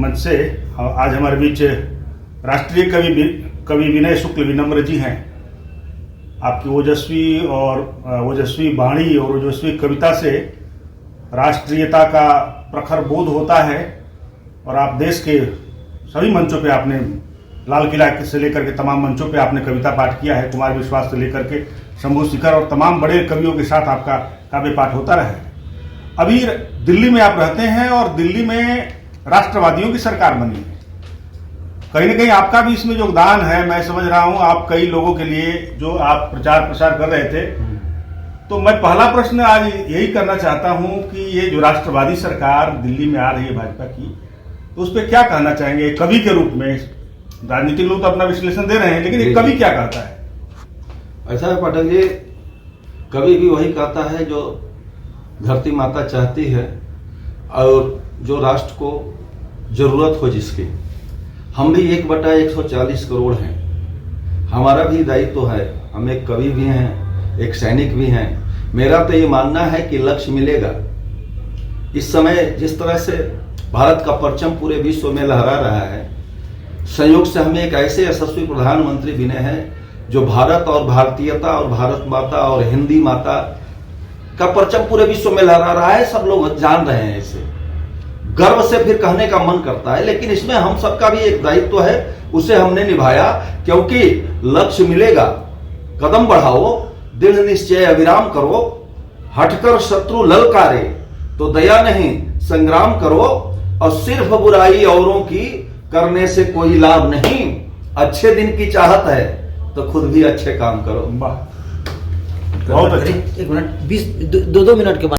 मंच से आज हमारे बीच राष्ट्रीय कवि विनय शुक्ल विनम्र जी हैं। आपकी ओजस्वी वाणी और ओजस्वी कविता से राष्ट्रीयता का प्रखर बोध होता है और आप देश के सभी मंचों पे आपने लाल किला से लेकर के तमाम मंचों पे आपने कविता पाठ किया है। कुमार विश्वास से लेकर के शंभू शिखर और तमाम बड़े कवियों के साथ आपका काव्य पाठ होता रहा है। अभी दिल्ली में आप रहते हैं और दिल्ली में राष्ट्रवादियों की सरकार बनी है। कहीं ना कहीं आपका भी इसमें योगदान है। मैं समझ रहा हूं आप कई लोगों के लिए जो आप प्रचार प्रसार कर रहे थे, तो मैं पहला प्रश्न आज यही करना चाहता हूं कि ये जो राष्ट्रवादी सरकार दिल्ली में आ रही है भाजपा की, तो उस पर क्या कहना चाहेंगे कवि के रूप में? राजनीतिक लोग तो अपना विश्लेषण दे रहे हैं, लेकिन एक कवि क्या कहता है? ऐसा है पाठक जी, कवि भी वही कहता है जो धरती माता चाहती है और जो राष्ट्र को जरूरत हो जिसकी। हम भी 1/140 करोड़ हैं। हमारा भी दायित्व है। हम एक कवि भी हैं, एक सैनिक भी हैं। मेरा तो ये मानना है कि लक्ष्य मिलेगा। इस समय जिस तरह से भारत का परचम पूरे विश्व में लहरा रहा है, संयोग से हमें एक ऐसे यशस्वी प्रधानमंत्री बिने हैं जो भारत और भारतीयता और भारत माता और हिंदी माता का परचम पूरे विश्व में लहरा रहा है। सब लोग जान रहे हैं इसे। गर्व से फिर कहने का मन करता है, लेकिन इसमें हम सबका भी एक दायित्व है। उसे हमने निभाया क्योंकि लक्ष्य मिलेगा। कदम बढ़ाओ, दृढ़ निश्चय अविराम करो, हटकर शत्रु ललकारे तो दया नहीं संग्राम करो, और सिर्फ बुराई औरों की करने से कोई लाभ नहीं। अच्छे दिन की चाहत है तो खुद भी अच्छे काम करो। बहुत अच्छे। 1 मिनट 2 मिनट के बाद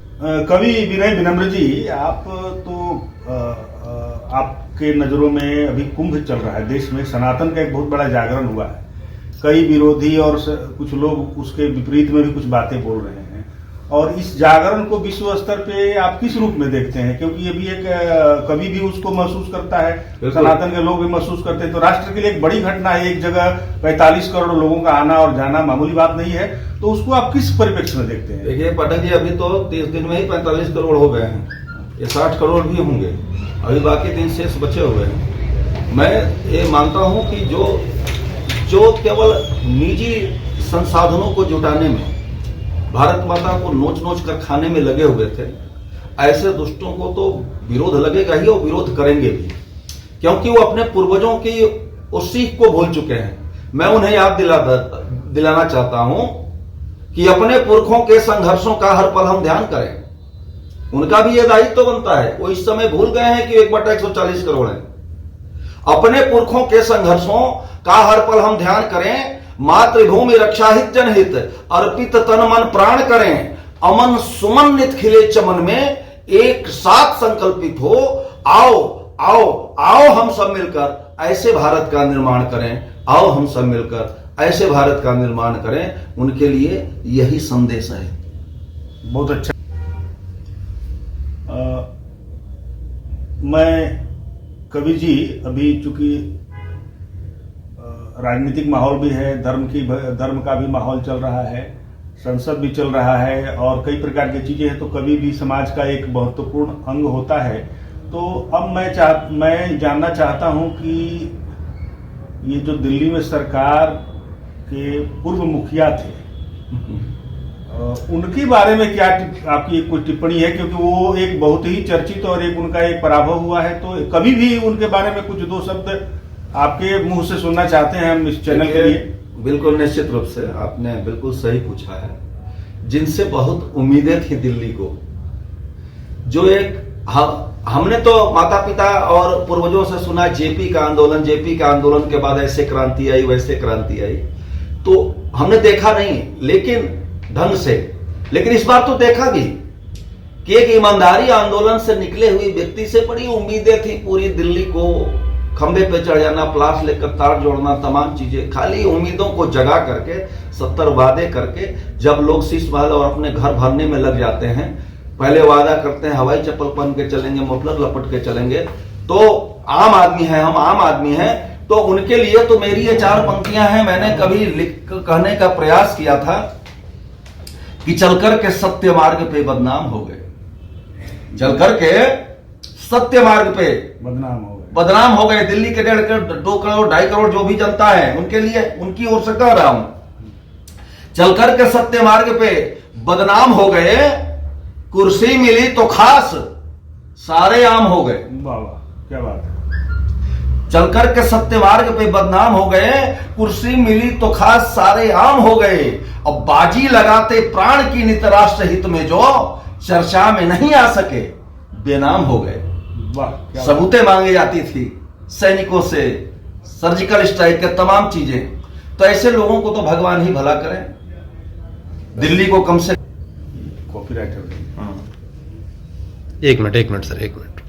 कवि विनय विनम्र जी, आप तो आपके नजरों में अभी कुंभ चल रहा है। देश में सनातन का एक बहुत बड़ा जागरण हुआ है। कई विरोधी और कुछ लोग उसके विपरीत में भी कुछ बातें बोल रहे हैं, और इस जागरण को विश्व स्तर पे आप किस रूप में देखते हैं? क्योंकि ये भी एक कवि भी उसको महसूस करता है, सनातन के लोग भी महसूस करते हैं। तो राष्ट्र के लिए एक बड़ी घटना है। एक जगह 45 करोड़ लोगों का आना और जाना मामूली बात नहीं है। तो उसको आप किस परिप्रेक्ष्य में देखते हैं? देखिए पाठक जी, अभी तो 30 दिन में ही 45 करोड़ हो गए हैं। ये 60 करोड़ भी होंगे। अभी बाकी दिन शेष बचे हुए हैं। मैं ये मानता हूं कि जो केवल निजी संसाधनों को जुटाने में, भारत माता को नोच नोच कर खाने में लगे हुए थे, ऐसे दुष्टों को तो विरोध लगेगा ही और विरोध करेंगे भी, क्योंकि वो अपने पूर्वजों की उस सीख को भूल चुके हैं। मैं उन्हें याद दिलाना चाहता हूं कि अपने पुरखों के संघर्षों का हर पल हम ध्यान करें। उनका भी यह दायित्व बनता है। वो इस समय भूल गए हैं कि 1/140 करोड़ है। अपने पुरखों के संघर्षों का हर पल हम ध्यान करें। मातृभूमि रक्षा हित जनहित, अर्पित तन मन प्राण करें। अमन सुमन नित खिले चमन में, एक साथ संकल्पित हो। आओ आओ आओ हम सब मिलकर ऐसे भारत का निर्माण करें। आओ हम सब मिलकर ऐसे भारत का निर्माण करें। उनके लिए यही संदेश है। बहुत अच्छा। मैं कवि जी, अभी चूंकि राजनीतिक माहौल भी है, धर्म का भी माहौल चल रहा है, संसद भी चल रहा है और कई प्रकार की चीजें हैं, तो कवि भी समाज का एक महत्वपूर्ण अंग होता है। तो अब मैं जानना चाहता हूं कि ये जो दिल्ली में सरकार के पूर्व मुखिया थे, उनके बारे में क्या आपकी कोई टिप्पणी है? क्योंकि वो एक बहुत ही चर्चित और एक उनका एक पराभव हुआ है, तो कभी भी उनके बारे में कुछ 2 शब्द आपके मुंह से सुनना चाहते हैं हम इस चैनल के लिए। बिल्कुल निश्चित रूप से आपने बिल्कुल सही पूछा है। जिनसे बहुत उम्मीदें थी दिल्ली को, जो एक हमने तो माता पिता और पूर्वजों से सुना जेपी का आंदोलन के बाद ऐसे क्रांति आई वैसे क्रांति आई, तो हमने देखा नहीं लेकिन ढंग से। लेकिन इस बार तो देखा भी कि एक ईमानदारी आंदोलन से निकले हुए व्यक्ति से बड़ी उम्मीदें थी। पूरी दिल्ली को खंबे पे चढ़ जाना, प्लास लेकर तार जोड़ना, तमाम चीजें, खाली उम्मीदों को जगा करके 70 वादे करके जब लोग शीश महल और अपने घर भरने में लग जाते हैं, पहले वादा करते हैं हवाई चप्पल पहन के चलेंगे, मफलर लपट के चलेंगे, तो आम आदमी है, हम आम आदमी हैं, तो उनके लिए तो मेरी ये 4 पंक्तियां हैं। मैंने कभी कहने का प्रयास किया था कि चलकर के सत्य मार्ग पे बदनाम हो गए, चलकर के सत्य मार्ग पे बदनाम हो गए। बदनाम हो गए। दिल्ली के 1.5 करोड़ 2 करोड़ 2.5 करोड़ जो भी जनता है उनके लिए, उनकी ओर से कह रहा हूं, चलकर के सत्य मार्ग पे बदनाम हो गए, कुर्सी मिली तो खास सारे आम हो गए। वाह वाह, क्या बात है। चलकर के सत्य मार्ग पे बदनाम हो गए, कुर्सी मिली तो खास सारे आम हो गए। अब बाजी लगाते प्राण की नित राष्ट्र हित में जो चर्चा में नहीं आ सके, बेनाम हो गए। वाह, क्या सबूतें मांगी जाती थी सैनिकों से, सर्जिकल स्ट्राइक के तमाम चीजें। तो ऐसे लोगों को तो भगवान ही भला करें। दिल्ली को कम से कॉपीराइट है। एक मिनट सर, एक मिनट।